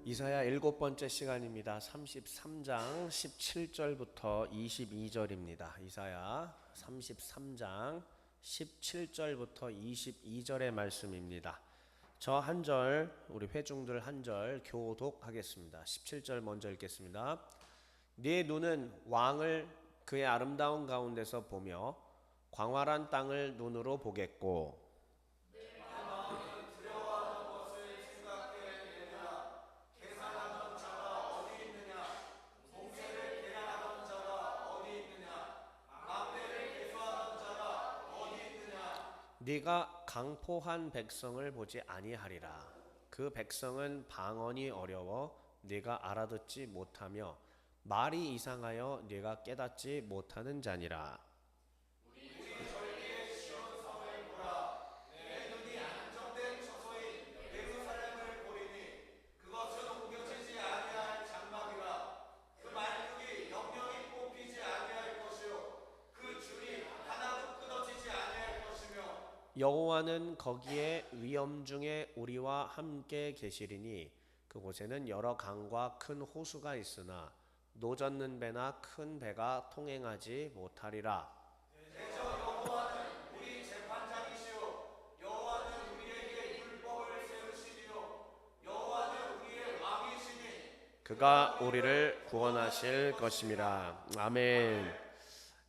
이사야 일곱 번째 시간입니다. 33장 17절부터 22절입니다. 이사야 33장 17절부터 22절의 말씀입니다. 저 한 절, 우리 회중들 한 절 교독하겠습니다. 17절 먼저 읽겠습니다. 네 눈은 왕을 그의 아름다운 가운데서 보며 광활한 땅을 눈으로 보겠고 네가 강포한 백성을 보지 아니하리라. 그 백성은 방언이 어려워 네가 알아듣지 못하며 말이 이상하여 네가 깨닫지 못하는 자니라. 여호와는 거기에 위엄 중에 우리와 함께 계시리니 그곳에는 여러 강과 큰 호수가 있으나 노젓는 배나 큰 배가 통행하지 못하리라. 그가 우리를 구원하실 것임이라. 아멘.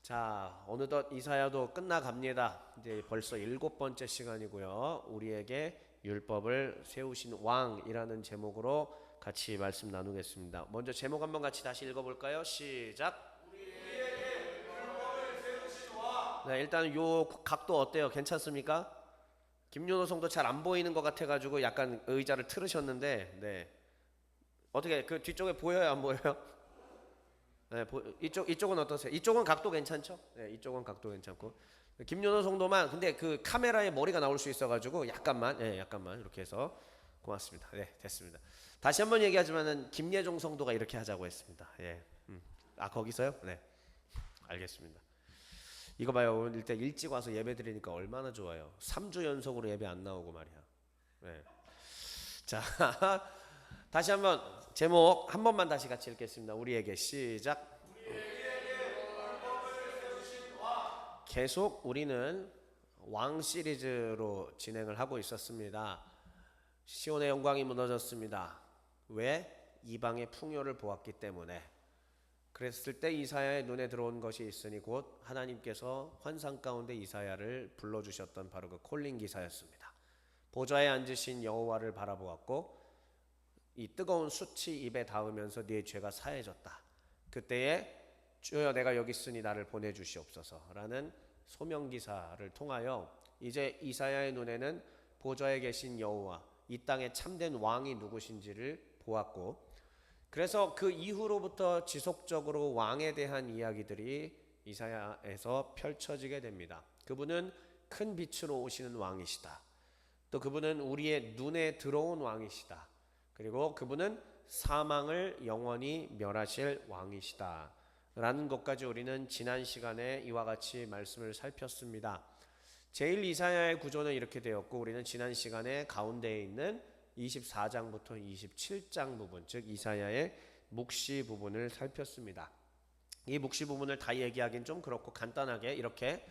자, 어느덧 이사야도 끝나갑니다. 이제 벌써 일곱 번째 시간이고요. 우리에게 율법을 세우신 왕이라는 제목으로 같이 말씀 나누겠습니다. 먼저 제목 한번 같이 다시 읽어볼까요? 시작. 우리에게 율법을 세우신 왕. 네, 일단 요 각도 어때요? 괜찮습니까? 김윤호 성도 잘 안 보이는 것 같아가지고 약간 의자를 틀으셨는데, 네. 어떻게 그 뒤쪽에 보여요? 안 보여요? 네, 이쪽은 어떠세요? 이쪽은 각도 괜찮죠? 네, 이쪽은 각도 괜찮고 김윤호 성도만 근데 그 카메라에 머리가 나올 수 있어가지고 약간만, 약간만 이렇게 해서 고맙습니다. 네, 됐습니다. 다시 한번 얘기하지만은 김예종 성도가 이렇게 하자고 했습니다. 예, 거기서요? 네, 알겠습니다. 이거 봐요. 오늘 일단 일찍 와서 예배 드리니까 얼마나 좋아요. 3주 연속으로 예배 안 나오고 말이야. 네. 자. 다시 한번 제목 한 번만 다시 같이 읽겠습니다. 우리에게 시작. 계속 우리는 왕 시리즈로 진행을 하고 있었습니다. 시온의 영광이 무너졌습니다. 왜? 이방의 풍요를 보았기 때문에. 그랬을 때 이사야의 눈에 들어온 것이 있으니 곧 하나님께서 환상 가운데 이사야를 불러주셨던 바로 그 콜링 기사였습니다. 보좌에 앉으신 여호와를 바라보았고 이 뜨거운 숯이 입에 닿으면서 네 죄가 사해졌다. 그때에 주여 내가 여기 있으니 나를 보내주시옵소서 라는 소명기사를 통하여 이제 이사야의 눈에는 보좌에 계신 여호와, 이 땅의 참된 왕이 누구신지를 보았고, 그래서 그 이후로부터 지속적으로 왕에 대한 이야기들이 이사야에서 펼쳐지게 됩니다. 그분은 큰 빛으로 오시는 왕이시다. 또 그분은 우리의 눈에 들어온 왕이시다. 그리고 그분은 사망을 영원히 멸하실 왕이시다 라는 것까지 우리는 지난 시간에 이와 같이 말씀을 살폈습니다. 제일 이사야의 구조는 이렇게 되었고, 우리는 지난 시간에 가운데에 있는 24장부터 27장 부분, 즉 이사야의 묵시 부분을 살폈습니다. 이 묵시 부분을 다 얘기하긴 좀 그렇고 간단하게 이렇게,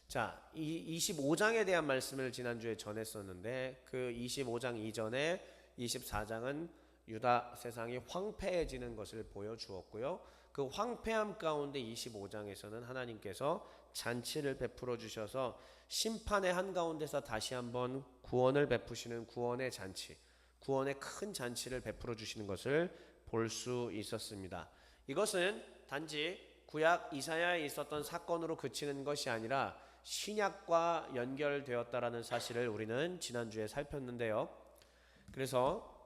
자, 이 25장에 대한 말씀을 지난주에 전했었는데 그 25장 이전에 24장은 유다 세상이 황폐해지는 것을 보여주었고요. 그 황폐함 가운데 25장에서는 하나님께서 잔치를 베풀어 주셔서 심판의 한가운데서 다시 한번 구원을 베푸시는 구원의 잔치, 구원의 큰 잔치를 베풀어 주시는 것을 볼 수 있었습니다. 이것은 단지 구약 이사야에 있었던 사건으로 그치는 것이 아니라 신약과 연결되었다라는 사실을 우리는 지난주에 살폈는데요. 그래서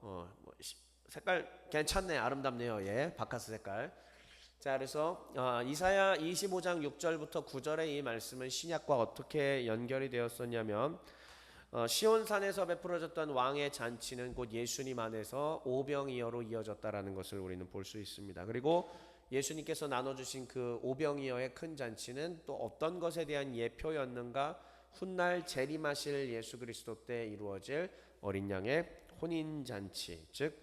색깔 괜찮네, 아름답네요. 예, 바카스 색깔. 자, 그래서 이사야 25장 6절부터 9절의 이 말씀은 신약과 어떻게 연결이 되었었냐면, 시온산에서 베풀어졌던 왕의 잔치는 곧 예수님 안에서 오병이어로 이어졌다라는 것을 우리는 볼 수 있습니다. 그리고 예수님께서 나눠주신 그 오병이어의 큰 잔치는 또 어떤 것에 대한 예표였는가? 훗날 재림하실 예수 그리스도 때 이루어질 어린 양의 혼인잔치, 즉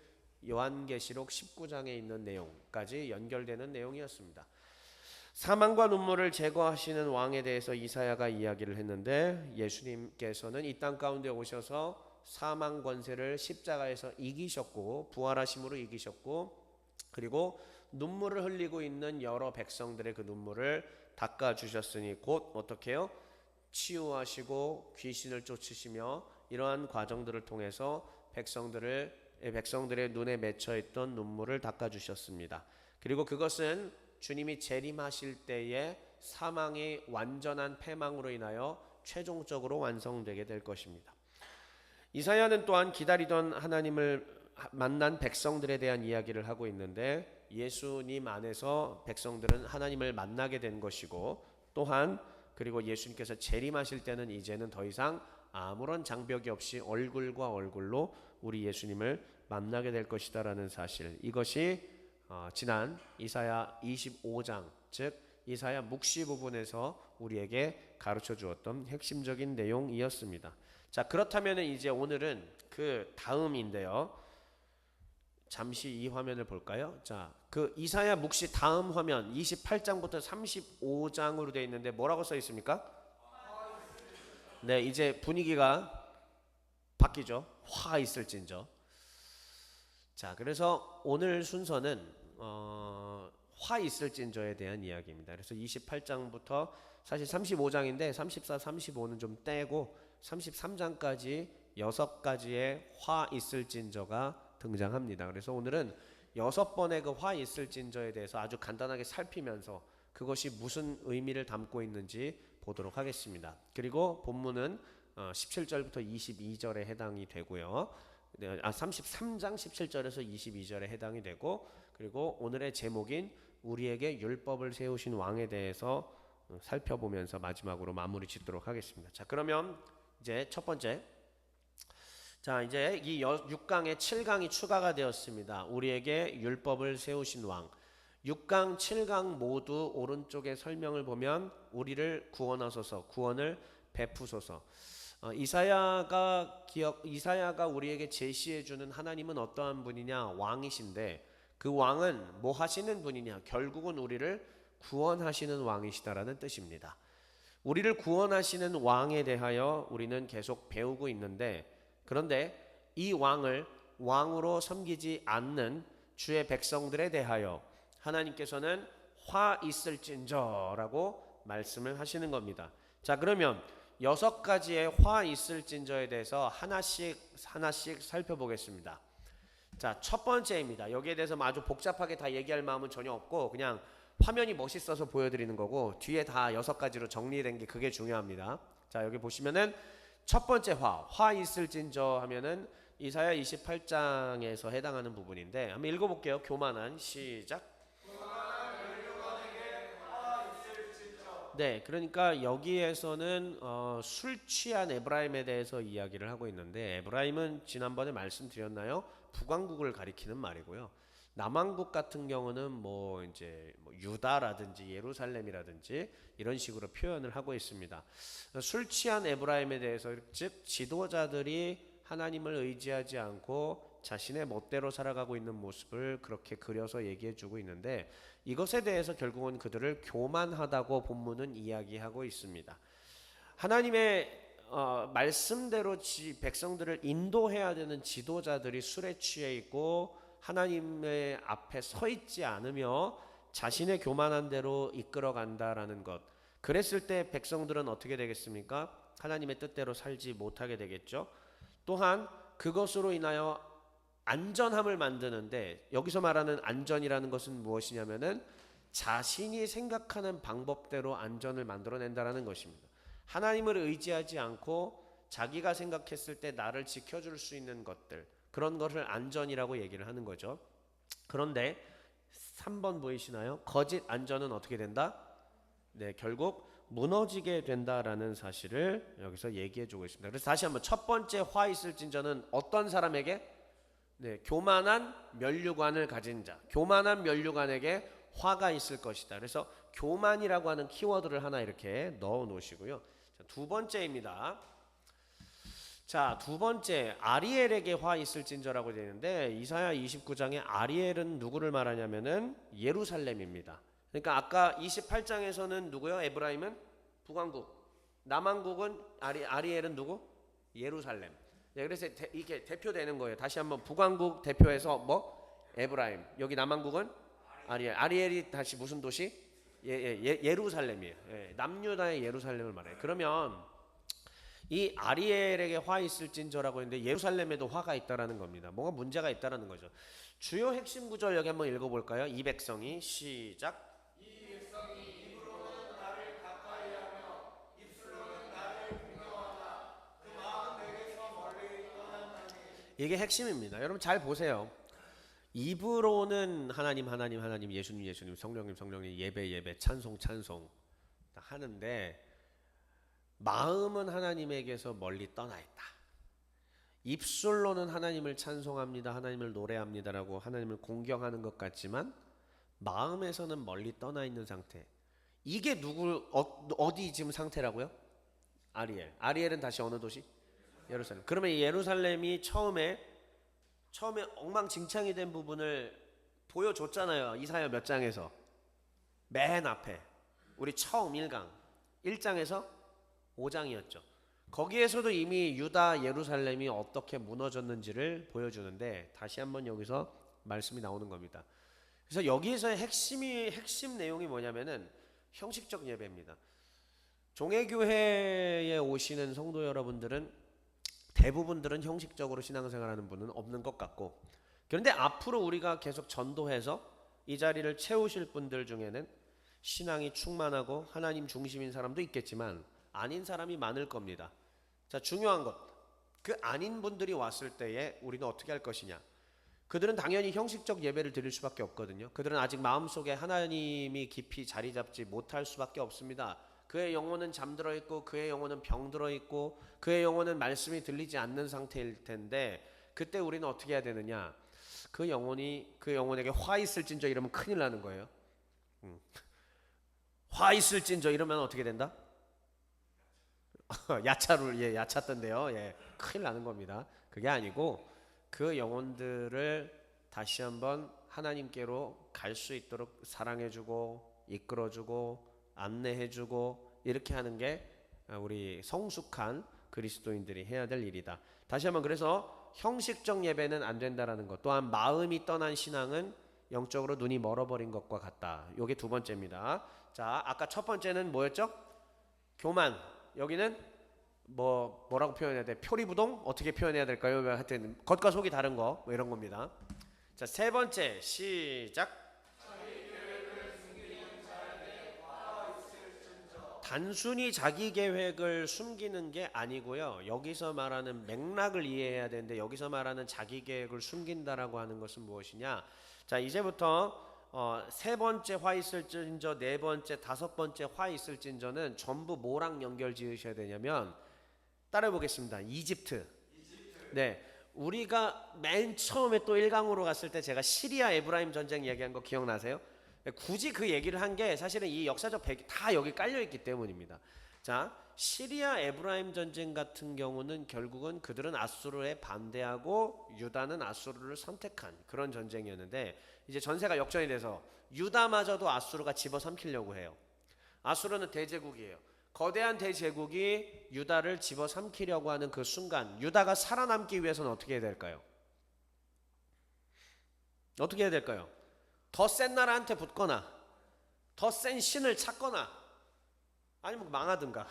요한계시록 19장에 있는 내용까지 연결되는 내용이었습니다. 사망과 눈물을 제거하시는 왕에 대해서 이사야가 이야기를 했는데 예수님께서는 이 땅 가운데 오셔서 사망 권세를 십자가에서 이기셨고 부활하심으로 이기셨고 그리고 눈물을 흘리고 있는 여러 백성들의 그 눈물을 닦아주셨으니 곧 어떻게 해요? 치유하시고 귀신을 쫓으시며 이러한 과정들을 통해서 백성들의 눈에 맺혀있던 눈물을 닦아주셨습니다. 그리고 그것은 주님이 재림하실 때에 사망의 완전한 패망으로 인하여 최종적으로 완성되게 될 것입니다. 이사야는 또한 기다리던 하나님을 만난 백성들에 대한 이야기를 하고 있는데 예수님 안에서 백성들은 하나님을 만나게 된 것이고 또한 그리고 예수님께서 재림하실 때는 이제는 더 이상 아무런 장벽이 없이 얼굴과 얼굴로 우리 예수님을 만나게 될 것이다라는 사실, 이것이 지난 이사야 25장 즉 이사야 묵시 부분에서 우리에게 가르쳐 주었던 핵심적인 내용이었습니다. 자, 그렇다면 이제 오늘은 그 다음인데요. 잠시 이 화면을 볼까요? 자, 그 이사야 묵시 다음 화면 28장부터 35장으로 되어 있는데 뭐라고 써 있습니까? 네, 이제 분위기가 바뀌죠. 화 있을진저. 자, 그래서 오늘 순서는 화 있을진저에 대한 이야기입니다. 그래서 28장부터 사실 35장인데 34, 35는 좀 떼고 33장까지 6가지의 화 있을진저가 등장합니다. 그래서 오늘은 6번의 그 화 있을진저에 대해서 아주 간단하게 살피면서 그것이 무슨 의미를 담고 있는지 보도록 하겠습니다. 그리고 본문은 17절부터 22절에 해당이 되고요. 33장 17절에서 22절에 해당이 되고 그리고 오늘의 제목인 우리에게 율법을 세우신 왕에 대해서 살펴보면서 마지막으로 마무리 짓도록 하겠습니다. 자, 그러면 이제 첫 번째, 자 이제 이 6강에 7강이 추가가 되었습니다. 우리에게 율법을 세우신 왕. 6강 7강 모두 오른쪽에 설명을 보면 우리를 구원하소서, 구원을 베푸소서. 이사야가 우리에게 제시해 주는 하나님은 어떠한 분이냐? 왕이신데 그 왕은 뭐 하시는 분이냐? 결국은 우리를 구원하시는 왕이시다라는 뜻입니다. 우리를 구원하시는 왕에 대하여 우리는 계속 배우고 있는데 그런데 이 왕을 왕으로 섬기지 않는 주의 백성들에 대하여 하나님께서는 화 있을진저라고 말씀을 하시는 겁니다. 자, 그러면 6가지의 화 있을진저에 대해서 하나씩 살펴보겠습니다. 자, 첫 번째입니다. 여기에 대해서 아주 복잡하게 다 얘기할 마음은 전혀 없고 그냥 화면이 멋있어서 보여드리는 거고 뒤에 다 6가지로 정리된 게 그게 중요합니다. 자, 여기 보시면은 첫 번째 화 있을진저 하면은 이사야 28장에서 해당하는 부분인데 한번 읽어볼게요. 교만한 시작. 네, 그러니까 여기에서는 술 취한 에브라임에 대해서 이야기를 하고 있는데 에브라임은 지난번에 말씀드렸나요? 북왕국을 가리키는 말이고요. 남왕국 같은 경우는 뭐 유다라든지 예루살렘이라든지 이런 식으로 표현을 하고 있습니다. 술 취한 에브라임에 대해서 즉 지도자들이 하나님을 의지하지 않고 자신의 멋대로 살아가고 있는 모습을 그렇게 그려서 얘기해주고 있는데 이것에 대해서 결국은 그들을 교만하다고 본문은 이야기하고 있습니다. 하나님의 말씀대로 백성들을 인도해야 되는 지도자들이 술에 취해 있고 하나님의 앞에 서 있지 않으며 자신의 교만한 대로 이끌어 간다라는 것. 그랬을 때 백성들은 어떻게 되겠습니까? 하나님의 뜻대로 살지 못하게 되겠죠. 또한 그것으로 인하여 안전함을 만드는데 여기서 말하는 안전이라는 것은 무엇이냐면은 자신이 생각하는 방법대로 안전을 만들어낸다라는 것입니다. 하나님을 의지하지 않고 자기가 생각했을 때 나를 지켜줄 수 있는 것들, 그런 것을 안전이라고 얘기를 하는 거죠. 그런데 3번 보이시나요? 거짓 안전은 어떻게 된다? 네, 결국 무너지게 된다라는 사실을 여기서 얘기해 주고 있습니다. 그래서 다시 한번 첫 번째 화 있을진저는 어떤 사람에게? 네, 교만한 면류관을 가진 자, 교만한 면류관에게 화가 있을 것이다. 그래서 교만이라고 하는 키워드를 하나 이렇게 넣어 놓으시고요. 자, 두 번째입니다. 자, 두 번째 아리엘에게 화 있을진저라고 되어 있는데 이사야 29장에 아리엘은 누구를 말하냐면은 예루살렘입니다. 그러니까 아까 28장에서는 누구요? 에브라임은 북왕국, 남왕국은 아리엘은 누구? 예루살렘. 네, 그래서 이게 대표되는 거예요. 다시 한번 북왕국 대표해서 뭐 에브라임, 여기 남왕국은 아리엘. 아리엘이 다시 무슨 도시? 예루살렘이에요. 남유다의 예루살렘을 말해요. 그러면 이 아리엘에게 화 있을진저라고 했는데 예루살렘에도 화가 있다라는 겁니다. 뭔가 문제가 있다라는 거죠. 주요 핵심 구절 여기 한번 읽어볼까요? 이 백성이 시작. 이게 핵심입니다. 여러분 잘 보세요. 입으로는 하나님 하나님 하나님 예수님 예수님 성령님 성령님 예배 예배 찬송 찬송 하는데 마음은 하나님에게서 멀리 떠나 있다. 입술로는 하나님을 찬송합니다. 하나님을 노래합니다라고 하나님을 공경하는 것 같지만 마음에서는 멀리 떠나 있는 상태. 이게 어디 지금 상태라고요? 아리엘. 아리엘은 다시 어느 도시? 예루살렘. 그러면 이 예루살렘이 처음에 엉망진창이 된 부분을 보여줬잖아요. 이사야 몇 장에서. 맨 앞에 우리 처음 1장에서 5장이었죠. 거기에서도 이미 유다 예루살렘이 어떻게 무너졌는지를 보여주는데 다시 한번 여기서 말씀이 나오는 겁니다. 그래서 여기에서의 핵심 내용이 뭐냐면은 형식적 예배입니다. 종회교회에 오시는 성도 여러분들은 대부분들은 형식적으로 신앙생활하는 분은 없는 것 같고, 그런데 앞으로 우리가 계속 전도해서 이 자리를 채우실 분들 중에는 신앙이 충만하고 하나님 중심인 사람도 있겠지만 아닌 사람이 많을 겁니다. 자, 중요한 것, 그 아닌 분들이 왔을 때에 우리는 어떻게 할 것이냐. 그들은 당연히 형식적 예배를 드릴 수밖에 없거든요. 그들은 아직 마음속에 하나님이 깊이 자리 잡지 못할 수밖에 없습니다. 그의 영혼은 잠들어 있고 그의 영혼은 병들어 있고 그의 영혼은 말씀이 들리지 않는 상태일 텐데, 그때 우리는 어떻게 해야 되느냐. 그 영혼에게 화 있을진저 이러면 큰일 나는 거예요. 화 있을진저 이러면 어떻게 된다? 야차던데요. 큰일 나는 겁니다. 그게 아니고 그 영혼들을 다시 한번 하나님께로 갈 수 있도록 사랑해주고 이끌어주고 안내해주고 이렇게 하는 게 우리 성숙한 그리스도인들이 해야 될 일이다. 다시 한번, 그래서 형식적 예배는 안 된다라는 것, 또한 마음이 떠난 신앙은 영적으로 눈이 멀어버린 것과 같다. 이게 두 번째입니다. 자, 아까 첫 번째는 뭐였죠? 교만. 여기는 뭐라고 표현해야 돼? 표리부동? 어떻게 표현해야 될까요? 하여튼 겉과 속이 다른 거, 뭐 이런 겁니다. 자, 세 번째 시작. 단순히 자기 계획을 숨기는 게 아니고요. 여기서 말하는 맥락을 이해해야 되는데, 여기서 말하는 자기 계획을 숨긴다라고 하는 것은 무엇이냐? 자, 이제부터 세 번째 화 있을진저, 네 번째, 다섯 번째 화 있을진저는 전부 뭐랑 연결 지으셔야 되냐면, 따라해 보겠습니다. 이집트. 네, 우리가 맨 처음에 또 1강으로 갔을 때 제가 시리아 에브라임 전쟁 얘기한 거 기억나세요? 굳이 그 얘기를 한 게 사실은 이 역사적 배경이 다 여기 깔려 있기 때문입니다. 자, 시리아 에브라임 전쟁 같은 경우는 결국은 그들은 아수르에 반대하고 유다는 아수르를 선택한 그런 전쟁이었는데, 이제 전세가 역전이 돼서 유다마저도 아수르가 집어삼키려고 해요. 아수르는 대제국이에요. 거대한 대제국이 유다를 집어삼키려고 하는 그 순간, 유다가 살아남기 위해서는 어떻게 해야 될까요? 어떻게 해야 될까요? 더 센 나라한테 붙거나 더 센 신을 찾거나 아니면 망하든가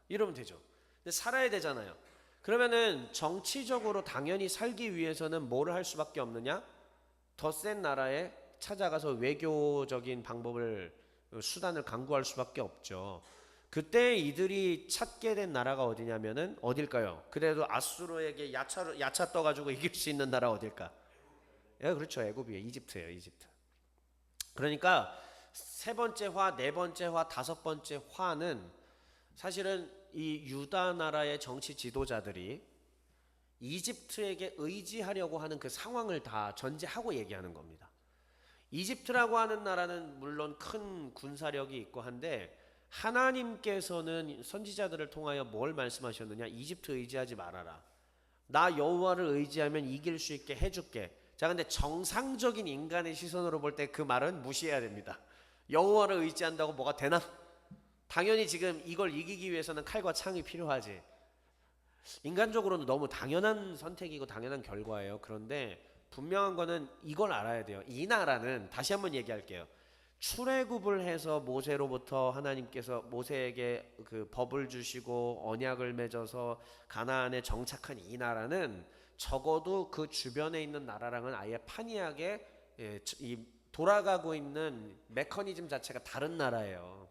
이러면 되죠. 근데 살아야 되잖아요. 그러면은 정치적으로 당연히 살기 위해서는 뭐를 할 수밖에 없느냐? 더 센 나라에 찾아가서 외교적인 수단을 강구할 수밖에 없죠. 그때 이들이 찾게 된 나라가 어디냐면은 어딜까요? 그래도 아수르에게 야차 떠가지고 이길 수 있는 나라 어딜까? 그렇죠. 애굽이에요. 이집트예요. 이집트. 그러니까 세 번째 화, 네 번째 화, 다섯 번째 화는 사실은 이 유다 나라의 정치 지도자들이 이집트에게 의지하려고 하는 그 상황을 다 전제하고 얘기하는 겁니다. 이집트라고 하는 나라는 물론 큰 군사력이 있고 한데, 하나님께서는 선지자들을 통하여 뭘 말씀하셨느냐? 이집트 의지하지 말아라. 나 여호와를 의지하면 이길 수 있게 해줄게. 자, 근데 정상적인 인간의 시선으로 볼 때 그 말은 무시해야 됩니다. 여호와를 의지한다고 뭐가 되나? 당연히 지금 이걸 이기기 위해서는 칼과 창이 필요하지. 인간적으로는 너무 당연한 선택이고 당연한 결과예요. 그런데 분명한 거는 이걸 알아야 돼요. 이 나라는, 다시 한번 얘기할게요, 출애굽을 해서 모세로부터 하나님께서 모세에게 그 법을 주시고 언약을 맺어서 가나안에 정착한 이 나라는 적어도 그 주변에 있는 나라랑은 아예 판이하게 이 돌아가고 있는 메커니즘 자체가 다른 나라예요.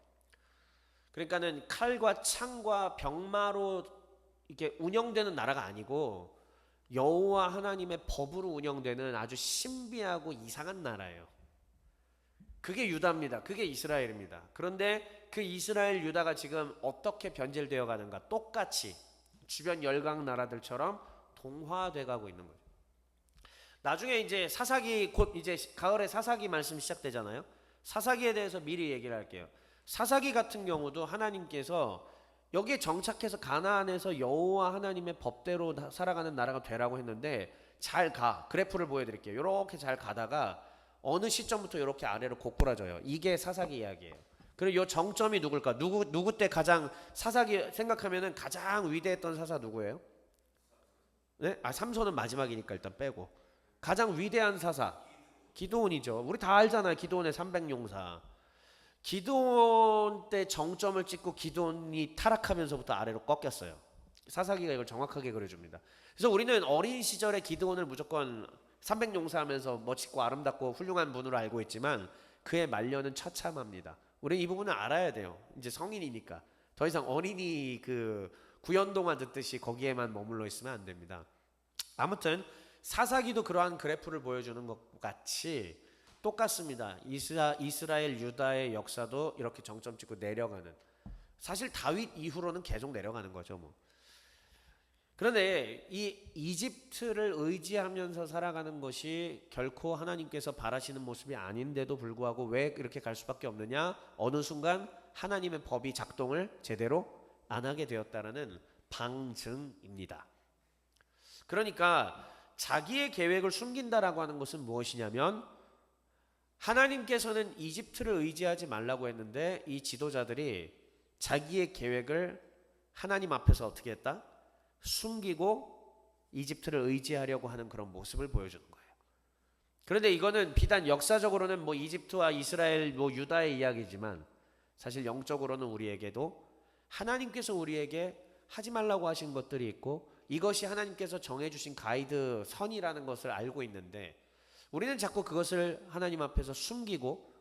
그러니까는 칼과 창과 병마로 이게 운영되는 나라가 아니고 여호와 하나님의 법으로 운영되는 아주 신비하고 이상한 나라예요. 그게 유다입니다. 그게 이스라엘입니다. 그런데 그 이스라엘 유다가 지금 어떻게 변질되어 가는가? 똑같이 주변 열강 나라들처럼 동화돼 가고 있는 거죠. 나중에 이제 사사기, 곧 이제 가을에 사사기 말씀 시작되잖아요. 사사기에 대해서 미리 얘기를 할게요. 사사기 같은 경우도 하나님께서 여기에 정착해서 가나안에서 여호와 하나님의 법대로 살아가는 나라가 되라고 했는데 잘 가. 그래프를 보여드릴게요. 이렇게 잘 가다가 어느 시점부터 이렇게 아래로 고꾸라져요. 이게 사사기 이야기예요. 그리고 이 정점이 누굴까? 누구 때 가장 사사기 생각하면은 가장 위대했던 사사 누구예요? 네? 삼손은 마지막이니까 일단 빼고. 가장 위대한 사사 기드온이죠. 우리 다 알잖아요. 기드온의 300용사. 기드온 때 정점을 찍고 기드온이 타락하면서부터 아래로 꺾였어요. 사사기가 이걸 정확하게 그려줍니다. 그래서 우리는 어린 시절에 기드온을 무조건 300용사 하면서 멋있고 아름답고 훌륭한 분으로 알고 있지만 그의 말년은 처참합니다. 우리 이 부분을 알아야 돼요. 이제 성인이니까 더 이상 어린이 그 구연동화 듣듯이 거기에만 머물러 있으면 안 됩니다. 아무튼 사사기도 그러한 그래프를 보여주는 것 같이 똑같습니다. 이스라엘 유다의 역사도 이렇게 정점 찍고 내려가는, 사실 다윗 이후로는 계속 내려가는 거죠 뭐. 그런데 이 이집트를 의지하면서 살아가는 것이 결코 하나님께서 바라시는 모습이 아닌데도 불구하고 왜 이렇게 갈 수밖에 없느냐? 어느 순간 하나님의 법이 작동을 제대로 안 하게 되었다라는 방증입니다. 그러니까 자기의 계획을 숨긴다라고 하는 것은 무엇이냐면, 하나님께서는 이집트를 의지하지 말라고 했는데 이 지도자들이 자기의 계획을 하나님 앞에서 어떻게 했다? 숨기고 이집트를 의지하려고 하는 그런 모습을 보여주는 거예요. 그런데 이거는 비단 역사적으로는 뭐 이집트와 이스라엘 뭐 유다의 이야기지만 사실 영적으로는 우리에게도 하나님께서 우리에게 하지 말라고 하신 것들이 있고 이것이 하나님께서 정해주신 가이드 선이라는 것을 알고 있는데 우리는 자꾸 그것을 하나님 앞에서 숨기고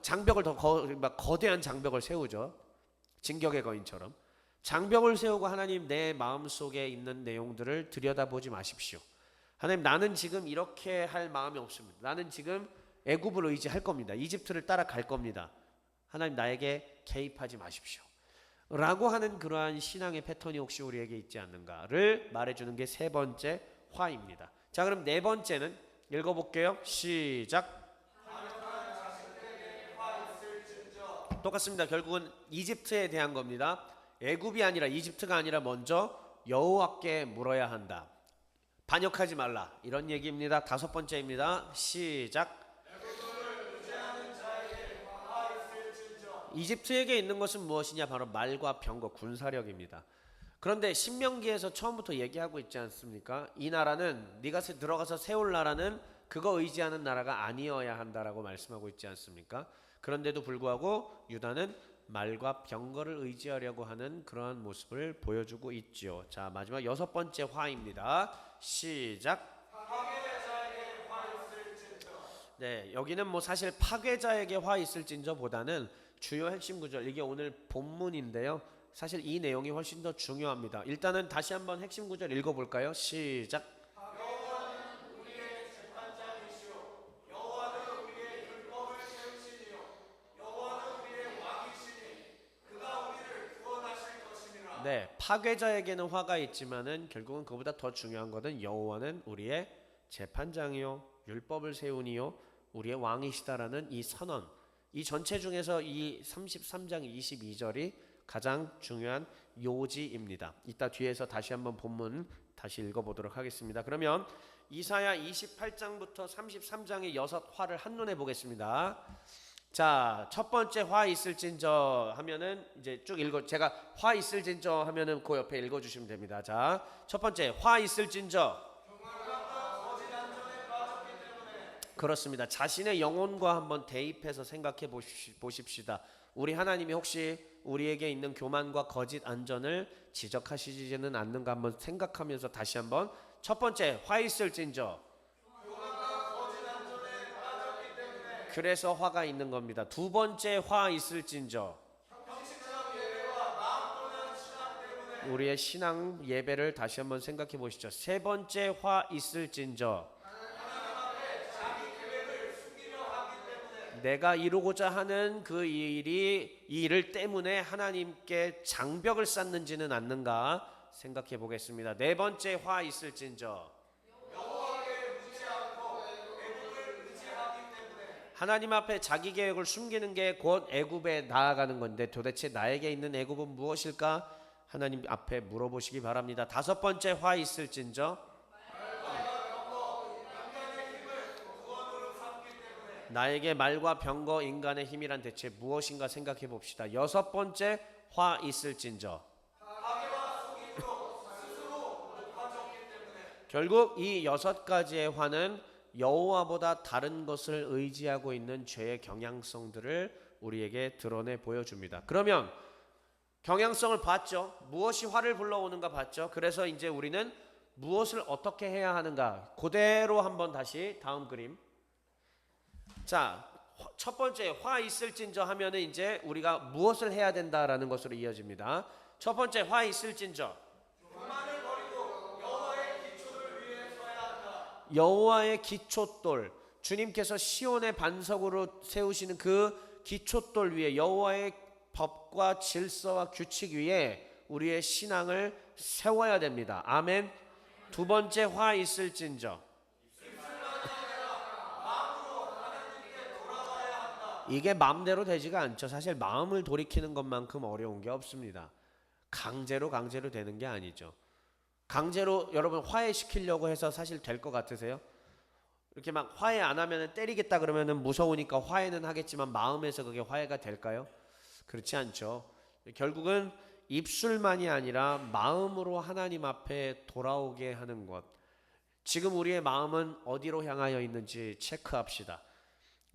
장벽을 더 거대한 장벽을 세우죠. 진격의 거인처럼 장벽을 세우고 하나님 내 마음속에 있는 내용들을 들여다보지 마십시오. 하나님 나는 지금 이렇게 할 마음이 없습니다. 나는 지금 애굽을 의지할 겁니다. 이집트를 따라갈 겁니다. 하나님 나에게 개입하지 마십시오 라고 하는 그러한 신앙의 패턴이 혹시 우리에게 있지 않는가를 말해주는 게 세 번째 화입니다. 자, 그럼 네 번째는 읽어볼게요. 시작. 똑같습니다. 결국은 이집트에 대한 겁니다. 애굽이 아니라 이집트가 아니라 먼저 여호와께 물어야 한다. 반역하지 말라 이런 얘기입니다. 다섯 번째입니다. 시작. 이집트에게 있는 것은 무엇이냐? 바로 말과 병거, 군사력입니다. 그런데 신명기에서 처음부터 얘기하고 있지 않습니까? 이 나라는 네가 들어가서 세울 나라는 그거 의지하는 나라가 아니어야 한다라고 말씀하고 있지 않습니까? 그런데도 불구하고 유다는 말과 병거를 의지하려고 하는 그러한 모습을 보여주고 있죠. 자, 마지막 여섯 번째 화입니다. 시작. 파괴자에게 화 있을진저. 네, 여기는 뭐 사실 파괴자에게 화 있을진저보다는 주요 핵심 구절, 이게 오늘 본문인데요. 사실 이 내용이 훨씬 더 중요합니다. 일단은 다시 한번 핵심 구절 읽어볼까요? 시작. 여호와는 우리의 재판장이시오. 여호와는 우리의 율법을 세우시니요. 여호와는 우리의 왕이시니 그가 우리를 구원하실 것이니라. 네, 파괴자에게는 화가 있지만은 결국은 그보다 더 중요한 것은 여호와는 우리의 재판장이요, 율법을 세우니요, 우리의 왕이시다라는 이 선언. 이 전체 중에서 이 33장 22절이 가장 중요한 요지입니다. 이따 뒤에서 다시 한번 본문 다시 읽어보도록 하겠습니다. 그러면 이사야 28장부터 33장의 6화를 한눈에 보겠습니다. 자, 첫 번째 화 있을진저 하면은 이제 쭉 읽어, 제가 화 있을진저 하면은 그 옆에 읽어주시면 됩니다. 자, 첫 번째 화 있을진저. 그렇습니다. 자신의 영혼과 한번 대입해서 생각해 보십시다. 우리 하나님이 혹시 우리에게 있는 교만과 거짓 안전을 지적하시지는 않는가 한번 생각하면서 다시 한번 첫 번째 화 있을진저. 그래서 화가 있는 겁니다. 두 번째 화 있을진저. 우리의 신앙 예배를 다시 한번 생각해 보시죠. 세 번째 화 있을진저. 내가 이루고자 하는 그 이 일을 때문에 하나님께 장벽을 쌓는지는 않는가 생각해 보겠습니다. 네 번째 화 있을진저. 하나님 앞에 자기 계획을 숨기는 게 곧 애굽에 나아가는 건데 도대체 나에게 있는 애굽은 무엇일까? 하나님 앞에 물어보시기 바랍니다. 다섯 번째 화 있을진저. 나에게 말과 병거 인간의 힘이란 대체 무엇인가 생각해 봅시다. 여섯 번째 화 있을진저. 결국 이 여섯 가지의 화는 여호와보다 다른 것을 의지하고 있는 죄의 경향성들을 우리에게 드러내 보여줍니다. 그러면 경향성을 봤죠. 무엇이 화를 불러오는가 봤죠. 그래서 이제 우리는 무엇을 어떻게 해야 하는가 그대로 한번 다시 다음 그림. 자, 첫 번째 화 있을진저 하면은 이제 우리가 무엇을 해야 된다라는 것으로 이어집니다. 첫 번째 화 있을진저. 여호와의 기초돌, 주님께서 시온의 반석으로 세우시는 그 기초돌 위에 여호와의 법과 질서와 규칙 위에 우리의 신앙을 세워야 됩니다. 아멘. 두 번째 화 있을진저. 이게 마음대로 되지가 않죠. 사실 마음을 돌이키는 것만큼 어려운 게 없습니다. 강제로 되는 게 아니죠. 강제로 여러분 화해시키려고 해서 사실 될 것 같으세요? 이렇게 막 화해 안 하면 때리겠다 그러면 무서우니까 화해는 하겠지만 마음에서 그게 화해가 될까요? 그렇지 않죠. 결국은 입술만이 아니라 마음으로 하나님 앞에 돌아오게 하는 것. 지금 우리의 마음은 어디로 향하여 있는지 체크합시다.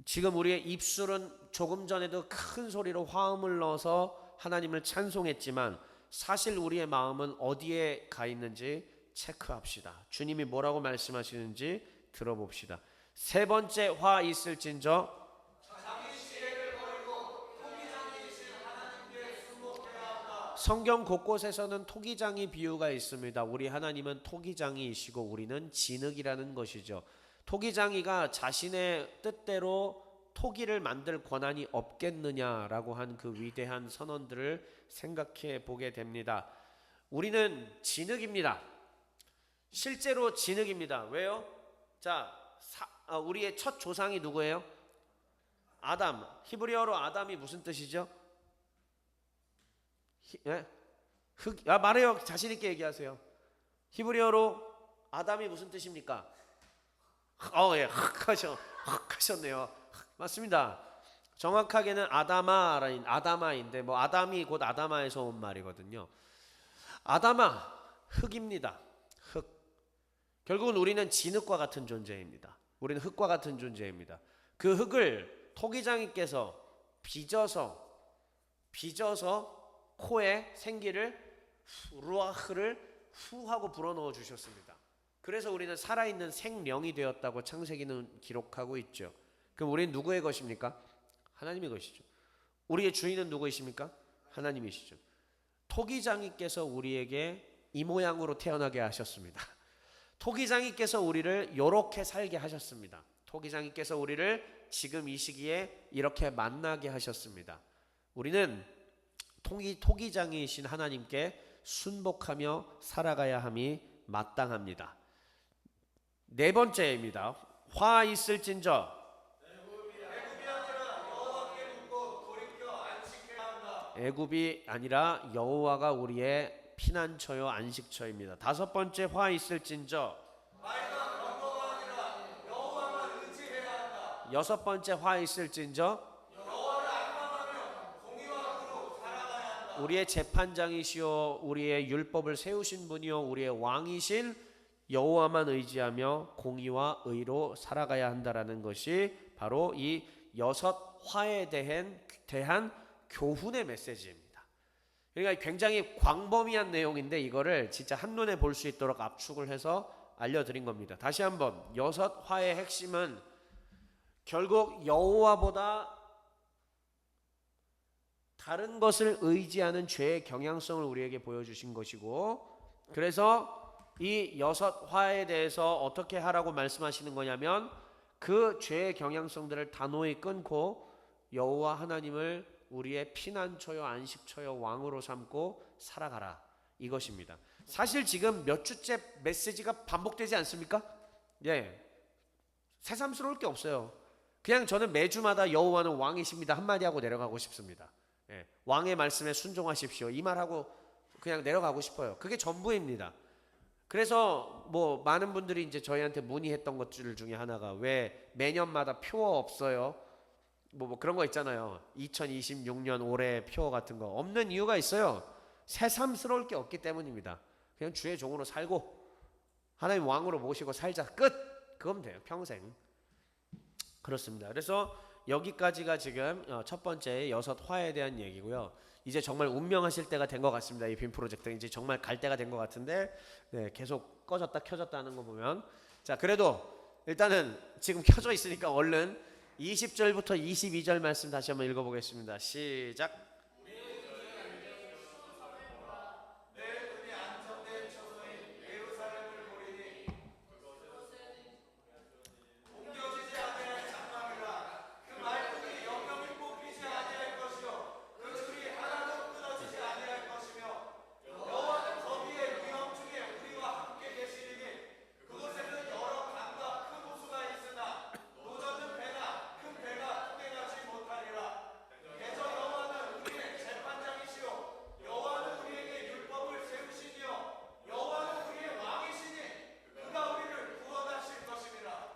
지금 우리의 입술은 조금 전에도 큰 소리로 화음을 넣어서 하나님을 찬송했지만 사실 우리의 마음은 어디에 가 있는지 체크합시다. 주님이 뭐라고 말씀하시는지 들어봅시다. 세 번째 화 있을진저. 성경 곳곳에서는 토기장이 비유가 있습니다. 우리 하나님은 토기장이시고 우리는 진흙이라는 것이죠. 토기장이가 자신의 뜻대로 토기를 만들 권한이 없겠느냐라고 한 그 위대한 선언들을 생각해 보게 됩니다. 우리는 진흙입니다. 실제로 진흙입니다. 왜요? 자, 우리의 첫 조상이 누구예요? 아담. 히브리어로 아담이 무슨 뜻이죠? 말해요. 자신 있게 얘기하세요. 히브리어로 아담이 무슨 뜻입니까? 예, 하셨네요. 맞습니다. 정확하게는 아다마인데 뭐 아담이 곧 아다마에서 온 말이거든요. 아다마, 흙입니다. 흙. 결국은 우리는 진흙과 같은 존재입니다. 우리는 흙과 같은 존재입니다. 그 흙을 토기장이께서 빚어서 코에 생기를 루아흐를 후 하고 불어넣어 주셨습니다. 그래서 우리는 살아있는 생명이 되었다고 창세기는 기록하고 있죠. 그럼 우리는 누구의 것입니까? 하나님의 것이죠. 우리의 주인은 누구이십니까? 하나님이시죠. 토기장이께서 우리에게 이 모양으로 태어나게 하셨습니다. 토기장이께서 우리를 이렇게 살게 하셨습니다. 토기장이께서 우리를 지금 이 시기에 이렇게 만나게 하셨습니다. 우리는 토기장이신 하나님께 순복하며 살아가야 함이 마땅합니다. 네 번째입니다. 화 있을진저. 애굽이 아니라 여호와가 우리의 피난처요 안식처입니다. 다섯 번째, 화 있을진저. 여섯 번째, 화 있을진저. 우리의 재판장이시오 우리의 율법을 세우신 분이요 우리의 왕이신 여호와만 의지하며 공의와 의로 살아가야 한다라는 것이 바로 이 여섯 화에 대한 교훈의 메시지입니다. 그러니까 굉장히 광범위한 내용인데 이거를 진짜 한눈에 볼 수 있도록 압축을 해서 알려드린 겁니다. 다시 한번 여섯 화의 핵심은 결국 여호와보다 다른 것을 의지하는 죄의 경향성을 우리에게 보여주신 것이고, 그래서 이 여섯 화에 대해서 어떻게 하라고 말씀하시는 거냐면 그 죄의 경향성들을 단호히 끊고 여호와 하나님을 우리의 피난처요 안식처요 왕으로 삼고 살아가라, 이것입니다. 사실 지금 몇 주째 메시지가 반복되지 않습니까? 예, 새삼스러울 게 없어요. 그냥 저는 매주마다 여호와는 왕이십니다 한마디 하고 내려가고 싶습니다. 예, 왕의 말씀에 순종하십시오 이 말하고 그냥 내려가고 싶어요. 그게 전부입니다. 그래서 뭐 많은 분들이 이제 저희한테 문의했던 것들 중에 하나가 왜 매년마다 표어 없어요? 뭐 그런 거 있잖아요. 2026년 올해 표어 같은 거 없는 이유가 있어요. 새삼스러울 게 없기 때문입니다. 그냥 주의 종으로 살고 하나님 왕으로 모시고 살자, 끝. 그거면 돼요, 평생. 그렇습니다. 그래서 여기까지가 지금 첫 번째 여섯 화에 대한 얘기고요. 이제 정말 운명하실 때가 된 것 같습니다. 이 빔 프로젝트 이제 정말 갈 때가 된 것 같은데, 네, 계속 꺼졌다 켜졌다 하는 거 보면, 자, 그래도 일단은 지금 켜져 있으니까 얼른 20절부터 22절 말씀 다시 한번 읽어보겠습니다. 시작.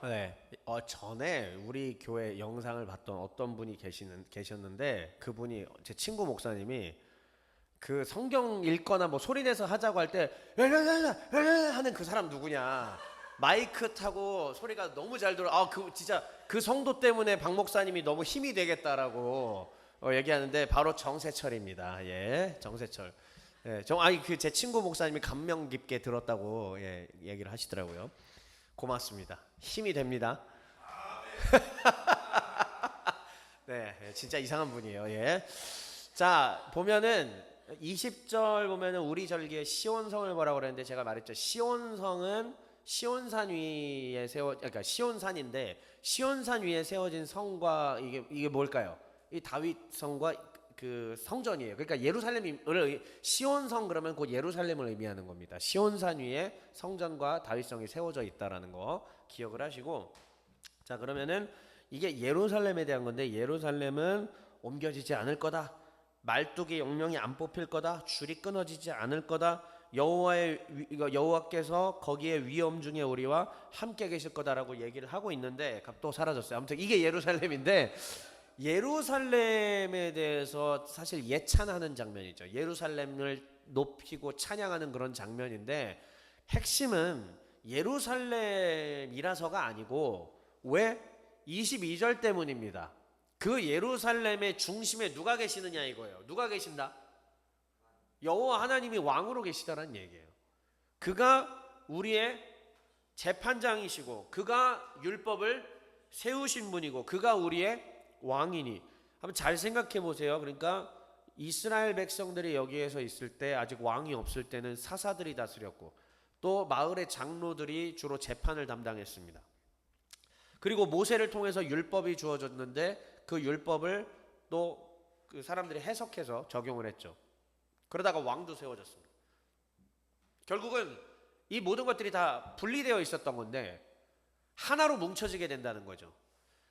네, 전에 우리 교회 영상을 봤던 어떤 분이 계셨는데 그분이 제 친구 목사님이 그 성경 읽거나 뭐 소리내서 하자고 할 때 하는 그 사람 누구냐, 마이크 타고 소리가 너무 잘 들어. 그 진짜 그 성도 때문에 박 목사님이 너무 힘이 되겠다라고 얘기하는데 바로 정세철입니다. 예, 정세철. 예, 그 제 친구 목사님이 감명 깊게 들었다고 얘기를 하시더라고요. 고맙습니다. 힘이 됩니다. 네, 진짜 이상한 분이에요. 예. 자, 보면은 20절 보면은 우리 절기에 시온성을 뭐라고 그랬는데 제가 말했죠. 시온성은 시온산 위에 그러니까 시온산인데 시온산 위에 세워진 성과 이게 뭘까요? 이 다윗 성과 그 성전이에요. 그러니까 예루살렘을 시온성 그러면 곧 예루살렘을 의미하는 겁니다. 시온산 위에 성전과 다윗성이 세워져 있다라는 거 기억을 하시고, 자, 그러면은 이게 예루살렘에 대한 건데 예루살렘은 옮겨지지 않을 거다. 말뚝이 영영이 안 뽑힐 거다. 줄이 끊어지지 않을 거다. 여호와께서 거기에 위엄 중에 우리와 함께 계실 거다라고 얘기를 하고 있는데 또 사라졌어요. 아무튼 이게 예루살렘인데 예루살렘에 대해서 사실 예찬하는 장면이죠. 예루살렘을 높이고 찬양하는 그런 장면인데 핵심은 예루살렘이라서가 아니고 왜? 22절 때문입니다. 그 예루살렘의 중심에 누가 계시느냐 이거예요. 누가 계신다? 여호와 하나님이 왕으로 계시다는 얘기예요. 그가 우리의 재판장이시고 그가 율법을 세우신 분이고 그가 우리의 왕이니, 한번 잘 생각해 보세요. 그러니까 이스라엘 백성들이 여기에서 있을 때 아직 왕이 없을 때는 사사들이 다스렸고 또 마을의 장로들이 주로 재판을 담당했습니다. 그리고 모세를 통해서 율법이 주어졌는데 그 율법을 또 그 사람들이 해석해서 적용을 했죠. 그러다가 왕도 세워졌습니다. 결국은 이 모든 것들이 다 분리되어 있었던 건데 하나로 뭉쳐지게 된다는 거죠.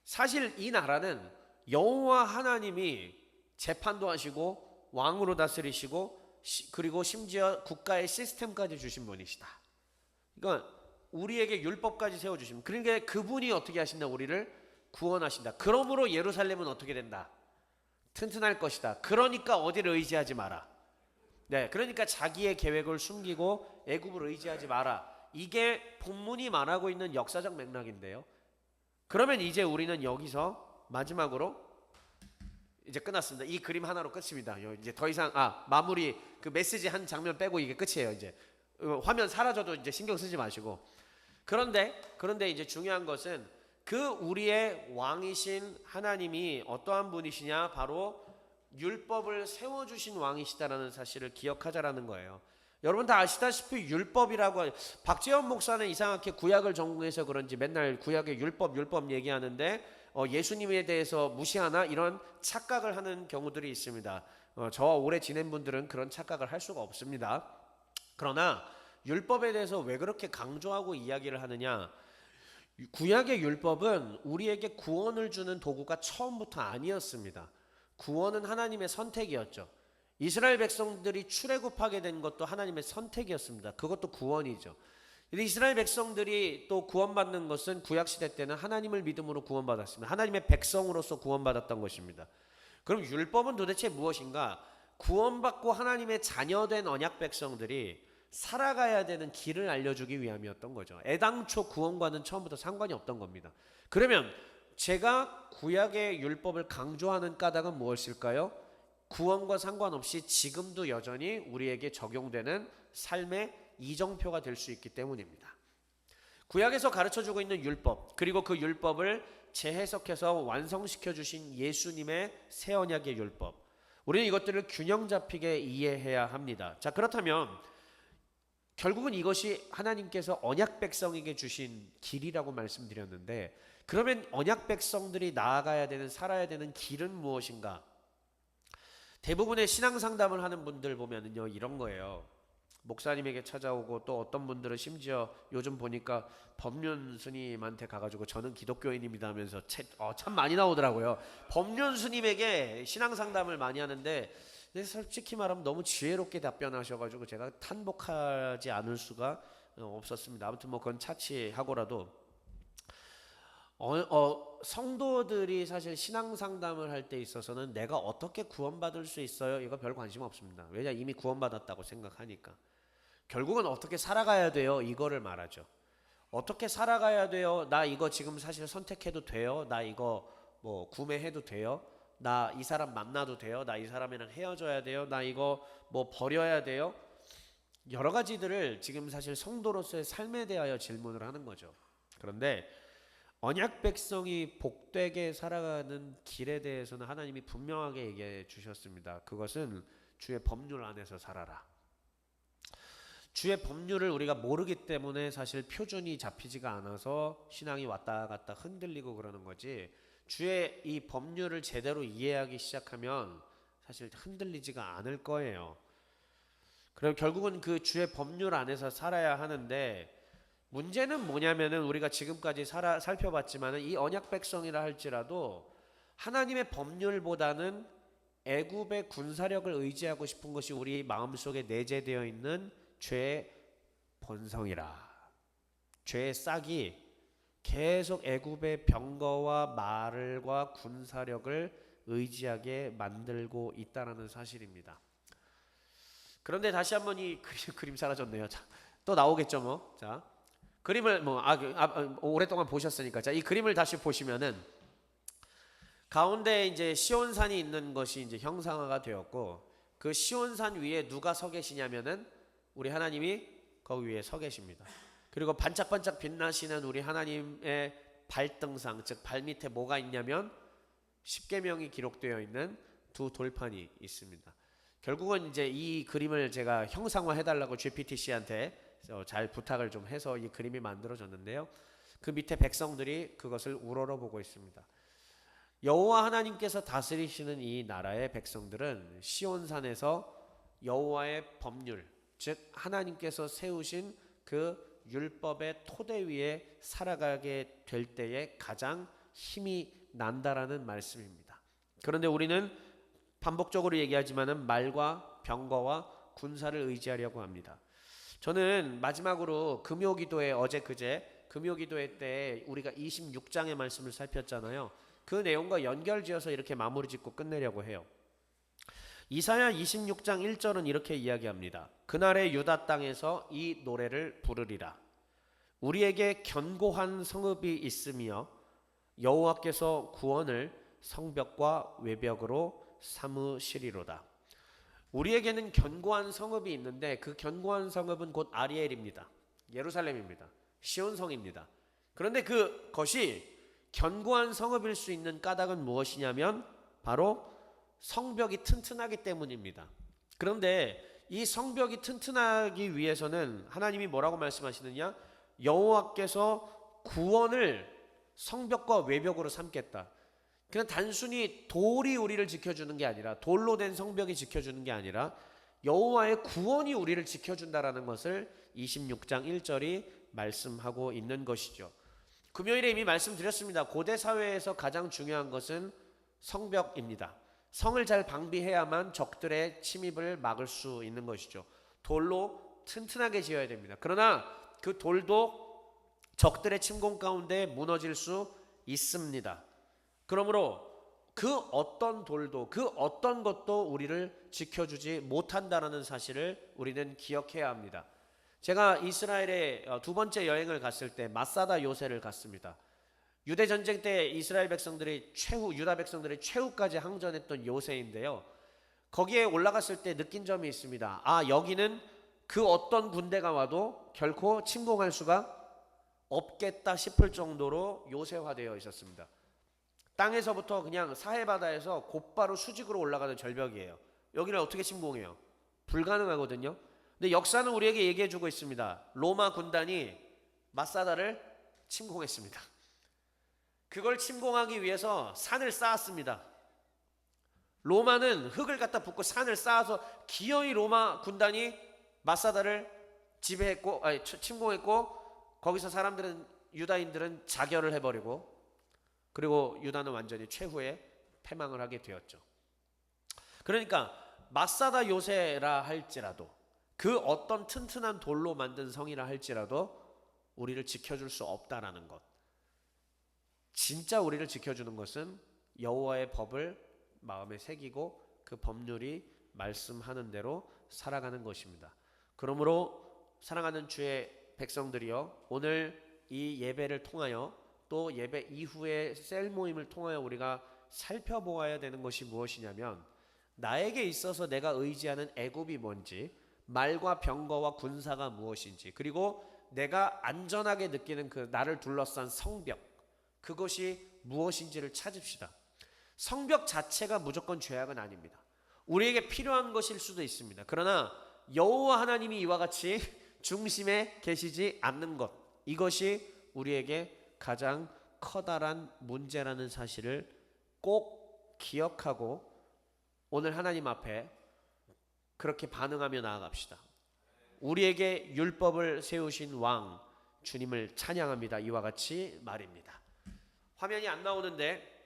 사실 이 나라는 여호와 하나님이 재판도 하시고 왕으로 다스리시고 그리고 심지어 국가의 시스템까지 주신 분이시다. 그러니까 우리에게 율법까지 세워주신, 그러니까 그분이 어떻게 하신다? 우리를 구원하신다. 그러므로 예루살렘은 어떻게 된다? 튼튼할 것이다. 그러니까 어디를 의지하지 마라. 네, 그러니까 자기의 계획을 숨기고 애굽을 의지하지 마라. 이게 본문이 말하고 있는 역사적 맥락인데요. 그러면 이제 우리는 여기서 마지막으로 이제 끝났습니다. 이 그림 하나로 끝입니다. 이제 더 이상 마무리 그 메시지 한 장면 빼고 이게 끝이에요. 이제 화면 사라져도 이제 신경 쓰지 마시고. 그런데 이제 중요한 것은 그 우리의 왕이신 하나님이 어떠한 분이시냐? 바로 율법을 세워주신 왕이시다라는 사실을 기억하자라는 거예요. 여러분 다 아시다시피 율법이라고, 박재현 목사는 이상하게 구약을 전공해서 그런지 맨날 구약의 율법 얘기하는데 예수님에 대해서 무시하나 이런 착각을 하는 경우들이 있습니다. 저와 오래 지낸 분들은 그런 착각을 할 수가 없습니다. 그러나 율법에 대해서 왜 그렇게 강조하고 이야기를 하느냐? 구약의 율법은 우리에게 구원을 주는 도구가 처음부터 아니었습니다. 구원은 하나님의 선택이었죠. 이스라엘 백성들이 출애굽하게 된 것도 하나님의 선택이었습니다. 그것도 구원이죠. 근데 이스라엘 백성들이 또 구원받는 것은 구약시대 때는 하나님을 믿음으로 구원받았습니다. 하나님의 백성으로서 구원받았던 것입니다. 그럼 율법은 도대체 무엇인가? 구원받고 하나님의 자녀된 언약 백성들이 살아가야 되는 길을 알려주기 위함이었던 거죠. 애당초 구원과는 처음부터 상관이 없던 겁니다. 그러면 제가 구약의 율법을 강조하는 까닭은 무엇일까요? 구원과 상관없이 지금도 여전히 우리에게 적용되는 삶의 이정표가 될 수 있기 때문입니다. 구약에서 가르쳐주고 있는 율법, 그리고 그 율법을 재해석해서 완성시켜 주신 예수님의 새 언약의 율법, 우리는 이것들을 균형 잡히게 이해해야 합니다. 자, 그렇다면 결국은 이것이 하나님께서 언약 백성에게 주신 길이라고 말씀드렸는데, 그러면 언약 백성들이 나아가야 되는, 살아야 되는 길은 무엇인가? 대부분의 신앙 상담을 하는 분들 보면은요, 이런 거예요. 목사님에게 찾아오고, 또 어떤 분들은 심지어 요즘 보니까 법륜 스님한테 가가지고 저는 기독교인입니다 하면서 참 많이 나오더라고요. 법륜 스님에게 신앙 상담을 많이 하는데, 솔직히 말하면 너무 지혜롭게 답변하셔가지고 제가 탄복하지 않을 수가 없었습니다. 아무튼 뭐 그건 차치하고라도 성도들이 사실 신앙 상담을 할 때 있어서는 내가 어떻게 구원받을 수 있어요? 이거 별 관심 없습니다. 왜냐, 이미 구원받았다고 생각하니까. 결국은 어떻게 살아가야 돼요? 이거를 말하죠. 어떻게 살아가야 돼요? 나 이거 지금 사실 선택해도 돼요? 나 이거 뭐 구매해도 돼요? 나 이 사람 만나도 돼요? 나 이 사람이랑 헤어져야 돼요? 나 이거 뭐 버려야 돼요? 여러 가지들을 지금 사실 성도로서의 삶에 대하여 질문을 하는 거죠. 그런데 언약 백성이 복되게 살아가는 길에 대해서는 하나님이 분명하게 얘기해 주셨습니다. 그것은 주의 법률 안에서 살아라. 주의 법률을 우리가 모르기 때문에 사실 표준이 잡히지가 않아서 신앙이 왔다 갔다 흔들리고 그러는 거지, 주의 이 법률을 제대로 이해하기 시작하면 사실 흔들리지가 않을 거예요. 그럼 결국은 그 주의 법률 안에서 살아야 하는데, 문제는 뭐냐면은 우리가 지금까지 살펴봤지만은 이 언약 백성이라 할지라도 하나님의 법률보다는 애굽의 군사력을 의지하고 싶은 것이 우리 마음속에 내재되어 있는 죄의 본성이라. 죄의 싹이 계속 애굽의 병거와 말과 군사력을 의지하게 만들고 있다는 사실입니다. 그런데 다시 한번 이 그림 사라졌네요. 자, 또 나오겠죠 뭐. 자, 그림을 오랫동안 보셨으니까, 자, 이 그림을 다시 보시면은 가운데 이제 시온산이 있는 것이 이제 형상화가 되었고, 그 시온산 위에 누가 서 계시냐면은 우리 하나님이 거기 위에 서 계십니다. 그리고 반짝반짝 빛나시는 우리 하나님의 발등상, 즉 발밑에 뭐가 있냐면 십계명이 기록되어 있는 두 돌판이 있습니다. 결국은 이제 이 그림을 제가 형상화해 달라고 GPTC한테 잘 부탁을 좀 해서 이 그림이 만들어졌는데요. 그 밑에 백성들이 그것을 우러러보고 있습니다. 여호와 하나님께서 다스리시는 이 나라의 백성들은 시온산에서 여호와의 법률, 즉 하나님께서 세우신 그 율법의 토대 위에 살아가게 될 때에 가장 힘이 난다라는 말씀입니다. 그런데 우리는 반복적으로 얘기하지만은 말과 병거와 군사를 의지하려고 합니다. 저는 마지막으로 금요기도회 어제 그제 금요기도회 때 우리가 26장의 말씀을 살폈잖아요. 그 내용과 연결지어서 이렇게 마무리 짓고 끝내려고 해요. 이사야 26장 1절은 이렇게 이야기합니다. 그날의 유다 땅에서 이 노래를 부르리라. 우리에게 견고한 성읍이 있으며 여호와께서 구원을 성벽과 외벽으로 삼으시리로다. 우리에게는 견고한 성읍이 있는데 그 견고한 성읍은 곧 아리엘입니다. 예루살렘입니다. 시온성입니다. 그런데 그것이 견고한 성읍일 수 있는 까닭은 무엇이냐면 바로 성벽이 튼튼하기 때문입니다. 그런데 이 성벽이 튼튼하기 위해서는 하나님이 뭐라고 말씀하시느냐? 여호와께서 구원을 성벽과 외벽으로 삼겠다. 그냥 단순히 돌이 우리를 지켜주는 게 아니라, 돌로 된 성벽이 지켜주는 게 아니라 여호와의 구원이 우리를 지켜준다라는 것을 26장 1절이 말씀하고 있는 것이죠. 금요일에 이미 말씀드렸습니다. 고대 사회에서 가장 중요한 것은 성벽입니다. 성을 잘 방비해야만 적들의 침입을 막을 수 있는 것이죠. 돌로 튼튼하게 지어야 됩니다. 그러나 그 돌도 적들의 침공 가운데 무너질 수 있습니다. 그러므로 그 어떤 돌도 그 어떤 것도 우리를 지켜주지 못한다는 사실을 우리는 기억해야 합니다. 제가 이스라엘에 두 번째 여행을 갔을 때 마사다 요새를 갔습니다. 유대 전쟁 때 이스라엘 백성들이 유다 백성들이 최후까지 항전했던 요새인데요. 거기에 올라갔을 때 느낀 점이 있습니다. 여기는 그 어떤 군대가 와도 결코 침공할 수가 없겠다 싶을 정도로 요새화되어 있었습니다. 땅에서부터 그냥 사해바다에서 곧바로 수직으로 올라가는 절벽이에요. 여기를 어떻게 침공해요? 불가능하거든요. 근데 역사는 우리에게 얘기해주고 있습니다. 로마 군단이 마사다를 침공했습니다. 그걸 침공하기 위해서 산을 쌓았습니다. 로마는 흙을 갖다 붓고 산을 쌓아서 기어이 로마 군단이 마사다를 침공했고, 거기서 유다인들은 자결을 해버리고, 그리고 유다는 완전히 최후에 패망을 하게 되었죠. 그러니까 마사다 요새라 할지라도, 그 어떤 튼튼한 돌로 만든 성이라 할지라도 우리를 지켜줄 수 없다라는 것. 진짜 우리를 지켜주는 것은 여호와의 법을 마음에 새기고 그 법률이 말씀하는 대로 살아가는 것입니다. 그러므로 사랑하는 주의 백성들이여, 오늘 이 예배를 통하여 또 예배 이후의 셀 모임을 통하여 우리가 살펴보아야 되는 것이 무엇이냐면, 나에게 있어서 내가 의지하는 애굽이 뭔지, 말과 병거와 군사가 무엇인지, 그리고 내가 안전하게 느끼는 그 나를 둘러싼 성벽, 그것이 무엇인지를 찾읍시다. 성벽 자체가 무조건 죄악은 아닙니다. 우리에게 필요한 것일 수도 있습니다. 그러나 여호와 하나님이 이와 같이 중심에 계시지 않는 것, 이것이 우리에게 가장 커다란 문제라는 사실을 꼭 기억하고 오늘 하나님 앞에 그렇게 반응하며 나아갑시다. 우리에게 율법을 세우신 왕 주님을 찬양합니다. 이와 같이 말입니다. 화면이 안 나오는데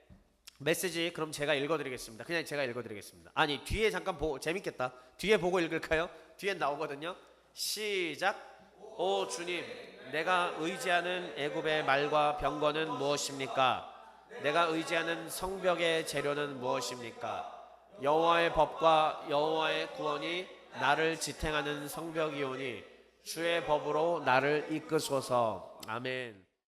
메시지 그럼 제가 읽어드리겠습니다. 그냥 제가 읽어드리겠습니다. 아니, 뒤에 잠깐 보고, 재밌겠다. 뒤에 보고 읽을까요? 뒤에 나오거든요. 시작. 오 주님, 내가 의지하는 애굽의 말과 병거는 무엇입니까? 내가 의지하는 성벽의 재료는 무엇입니까? 여호와의 법과 여호와의 구원이 나를 지탱하는 성벽이오니 주의 법으로 나를 이끄소서. 아멘.